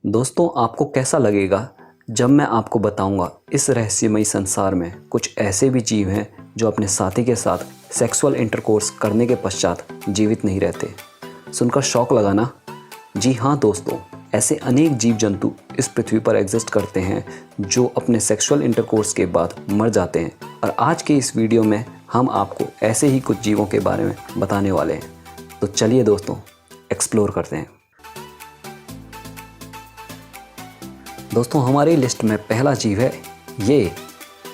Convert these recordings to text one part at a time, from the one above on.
दोस्तों, आपको कैसा लगेगा जब मैं आपको बताऊंगा इस रहस्यमयी संसार में कुछ ऐसे भी जीव हैं जो अपने साथी के साथ सेक्सुअल इंटरकोर्स करने के पश्चात जीवित नहीं रहते। सुनकर शौक लगा ना? जी हाँ दोस्तों, ऐसे अनेक जीव जंतु इस पृथ्वी पर एग्जिस्ट करते हैं जो अपने सेक्सुअल इंटरकोर्स के बाद मर जाते हैं। और आज के इस वीडियो में हम आपको ऐसे ही कुछ जीवों के बारे में बताने वाले हैं। तो चलिए दोस्तों, एक्सप्लोर करते हैं। दोस्तों, हमारी लिस्ट में पहला जीव है ये।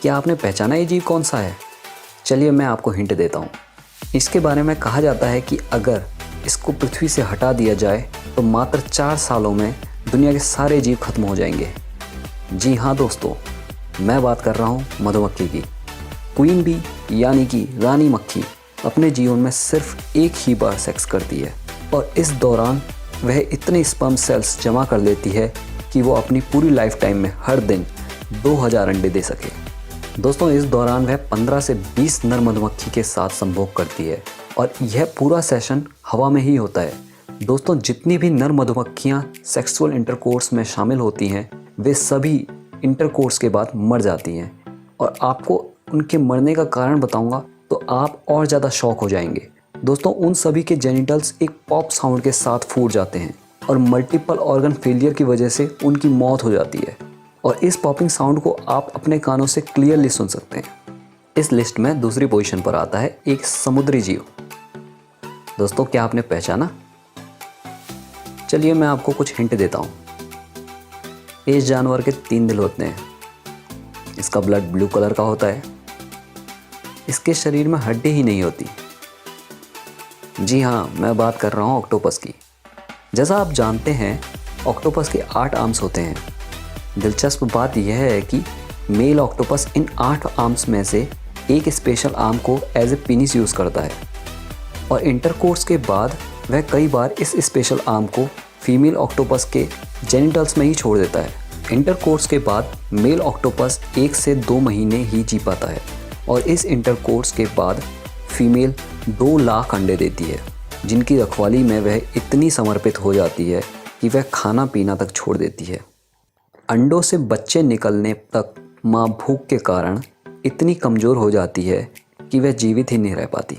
क्या आपने पहचाना ये जीव कौन सा है? चलिए मैं आपको हिंट देता हूँ। इसके बारे में कहा जाता है कि अगर इसको पृथ्वी से हटा दिया जाए तो मात्र 4 सालों में दुनिया के सारे जीव खत्म हो जाएंगे। जी हाँ दोस्तों, मैं बात कर रहा हूँ मधुमक्खी की। क्वीन बी यानी कि रानी मक्खी अपने जीवन में सिर्फ एक ही बार सेक्स करती है और इस दौरान वह इतने स्पर्म सेल्स जमा कर लेती है कि वो अपनी पूरी लाइफ टाइम में हर दिन 2000 अंडे दे सके। दोस्तों, इस दौरान वह 15 से 20 नर मधुमक्खी के साथ संभोग करती है और यह पूरा सेशन हवा में ही होता है। दोस्तों, जितनी भी नर मधुमक्खियाँ सेक्सुअल इंटरकोर्स में शामिल होती हैं वे सभी इंटरकोर्स के बाद मर जाती हैं। और आपको उनके मरने का कारण बताऊंगा तो आप और ज़्यादा शॉक हो जाएंगे। दोस्तों, उन सभी के जेनिटल्स एक पॉप साउंड के साथ फूट जाते हैं और मल्टीपल ऑर्गन फेलियर की वजह से उनकी मौत हो जाती है। और इस पॉपिंग साउंड को आप अपने कानों से क्लियरली सुन सकते हैं। इस लिस्ट में दूसरी पोजीशन पर आता है एक समुद्री जीव। दोस्तों, क्या आपने पहचाना? चलिए मैं आपको कुछ हिंट देता हूँ। इस जानवर के 3 दिल होते हैं। इसका ब्लड ब्लू कलर का होता है। इसके शरीर में हड्डी ही नहीं होती। जी हाँ, मैं बात कर रहा हूँ ऑक्टोपस की। जैसा आप जानते हैं, ऑक्टोपस के 8 आर्म्स होते हैं। दिलचस्प बात यह है कि मेल ऑक्टोपस इन 8 आर्म्स में से एक स्पेशल आर्म को एज ए पेनिस यूज़ करता है और इंटरकोर्स के बाद वह कई बार इस स्पेशल आर्म को फीमेल ऑक्टोपस के जेनिटल्स में ही छोड़ देता है। इंटरकोर्स के बाद मेल ऑक्टोपस 1 से 2 महीने ही जी पाता है और इस इंटरकोर्स के बाद फीमेल 2 लाख अंडे देती है, जिनकी रखवाली में वह इतनी समर्पित हो जाती है कि वह खाना पीना तक छोड़ देती है। अंडों से बच्चे निकलने तक माँ भूख के कारण इतनी कमज़ोर हो जाती है कि वह जीवित ही नहीं रह पाती।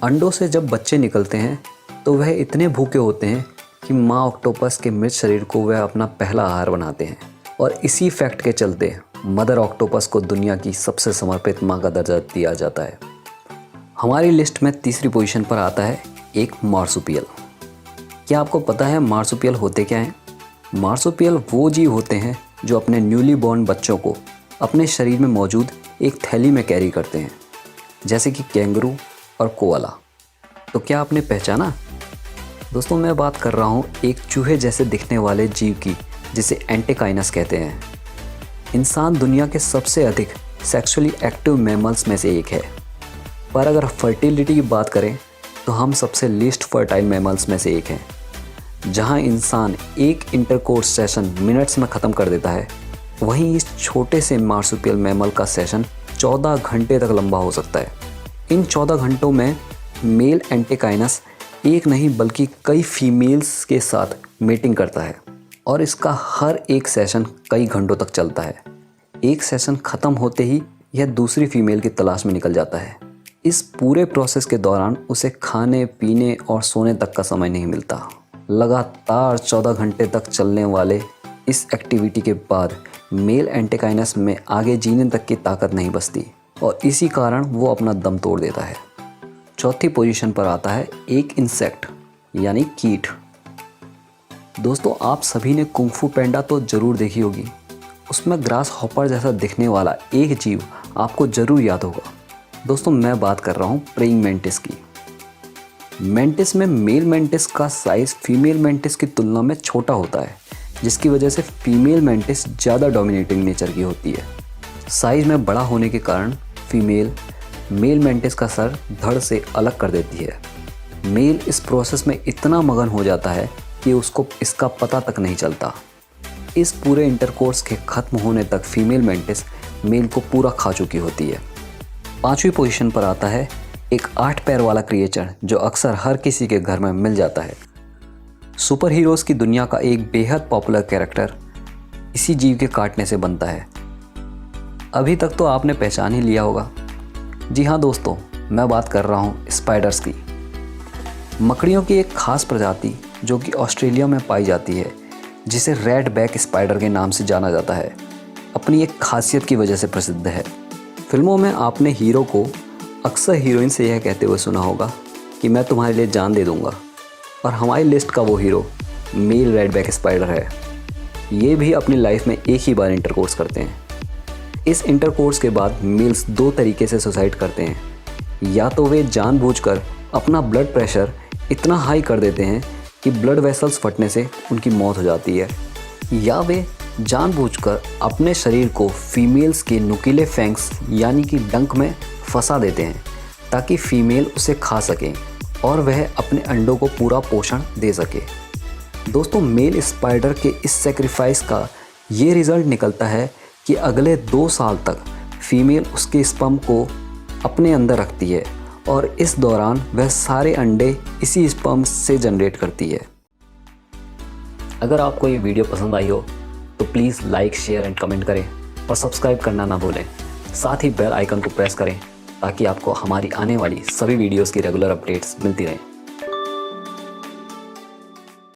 अंडों से जब बच्चे निकलते हैं तो वह इतने भूखे होते हैं कि माँ ऑक्टोपस के मृत शरीर को वह अपना पहला आहार बनाते हैं। और इसी फैक्ट के चलते मदर ऑक्टोपस को दुनिया की सबसे समर्पित माँ का दर्जा दिया जाता है। हमारी लिस्ट में तीसरी पोजीशन पर आता है एक मार्सुपियल। क्या आपको पता है मार्सुपियल होते क्या हैं? मार्सुपियल वो जीव होते हैं जो अपने न्यूली बॉर्न बच्चों को अपने शरीर में मौजूद एक थैली में कैरी करते हैं, जैसे कि कैंगरू और कोआला। तो क्या आपने पहचाना? दोस्तों, मैं बात कर रहा हूँ एक चूहे जैसे दिखने वाले जीव की, जिसे एंटेकाइनस कहते हैं। इंसान दुनिया के सबसे अधिक सेक्सुअली एक्टिव मैमल्स में से एक है, पर अगर फर्टिलिटी की बात करें तो हम सबसे लीस्ट फर्टाइल मैमल्स में से एक हैं। जहां इंसान एक इंटरकोर्स सेशन मिनट्स में ख़त्म कर देता है, वहीं इस छोटे से मार्सुपियल मैमल का सेशन 14 घंटे तक लंबा हो सकता है। इन 14 घंटों में मेल एंटेकाइनस एक नहीं बल्कि कई फीमेल्स के साथ मीटिंग करता है और इसका हर एक सेशन कई घंटों तक चलता है। एक सेशन ख़त्म होते ही यह दूसरी फीमेल की तलाश में निकल जाता है। इस पूरे प्रोसेस के दौरान उसे खाने पीने और सोने तक का समय नहीं मिलता। लगातार 14 घंटे तक चलने वाले इस एक्टिविटी के बाद मेल एंटेकाइनस में आगे जीने तक की ताकत नहीं बचती और इसी कारण वो अपना दम तोड़ देता है। चौथी पोजीशन पर आता है एक इंसेक्ट यानी कीट। दोस्तों, आप सभी ने कुंग फू पैंडा तो ज़रूर देखी होगी। उसमें ग्रास हॉपर जैसा दिखने वाला एक जीव आपको ज़रूर याद होगा। दोस्तों, मैं बात कर रहा हूँ प्रेइंग मेंटिस की। मेंटिस में मेल मेंटिस का साइज़ फीमेल मेंटिस की तुलना में छोटा होता है, जिसकी वजह से फीमेल मेंटिस ज़्यादा डोमिनेटिंग नेचर की होती है। साइज़ में बड़ा होने के कारण फीमेल मेल मेंटिस का सर धड़ से अलग कर देती है। मेल इस प्रोसेस में इतना मगन हो जाता है कि उसको इसका पता तक नहीं चलता। इस पूरे इंटरकोर्स के ख़त्म होने तक फीमेल मेंटिस मेल को पूरा खा चुकी होती है। 5वीं पोजीशन पर आता है एक 8 पैर वाला क्रिएचर जो अक्सर हर किसी के घर में मिल जाता है। सुपर हीरोज़ की दुनिया का एक बेहद पॉपुलर कैरेक्टर इसी जीव के काटने से बनता है। अभी तक तो आपने पहचान ही लिया होगा। जी हाँ दोस्तों, मैं बात कर रहा हूँ स्पाइडर्स की। मकड़ियों की एक खास प्रजाति जो कि ऑस्ट्रेलिया में पाई जाती है, जिसे रेड बैक स्पाइडर के नाम से जाना जाता है, अपनी एक खासियत की वजह से प्रसिद्ध है। फिल्मों में आपने हीरो को अक्सर हीरोइन से यह कहते हुए सुना होगा कि मैं तुम्हारे लिए जान दे दूंगा, और हमारी लिस्ट का वो hero male redback spider है। ये भी अपनी लाइफ में एक ही बार इंटरकोर्स करते हैं। इस इंटरकोर्स के बाद मेल्स दो तरीके से सुसाइड करते हैं। या तो वे जानबूझकर अपना ब्लड प्रेशर इतना हाई कर देते हैं कि ब्लड वेसल्स फटने से उनकी मौत हो जाती है, या वे जानबूझकर अपने शरीर को फीमेल्स के नुकीले फैंक्स यानी कि डंक में फंसा देते हैं ताकि फीमेल उसे खा सकें और वह अपने अंडों को पूरा पोषण दे सके। दोस्तों, मेल स्पाइडर के इस सेक्रीफाइस का ये रिज़ल्ट निकलता है कि अगले 2 साल तक फीमेल उसके स्पर्म को अपने अंदर रखती है और इस दौरान वह सारे अंडे इसी स्पर्म से जनरेट करती है। अगर आपको ये वीडियो पसंद आई हो तो please like, share and comment करें और सब्सक्राइब करना ना भूलें। साथ ही बेल आइकन को प्रेस करें ताकि आपको हमारी आने वाली सभी वीडियोस की रेगुलर अपडेट्स मिलती रहें।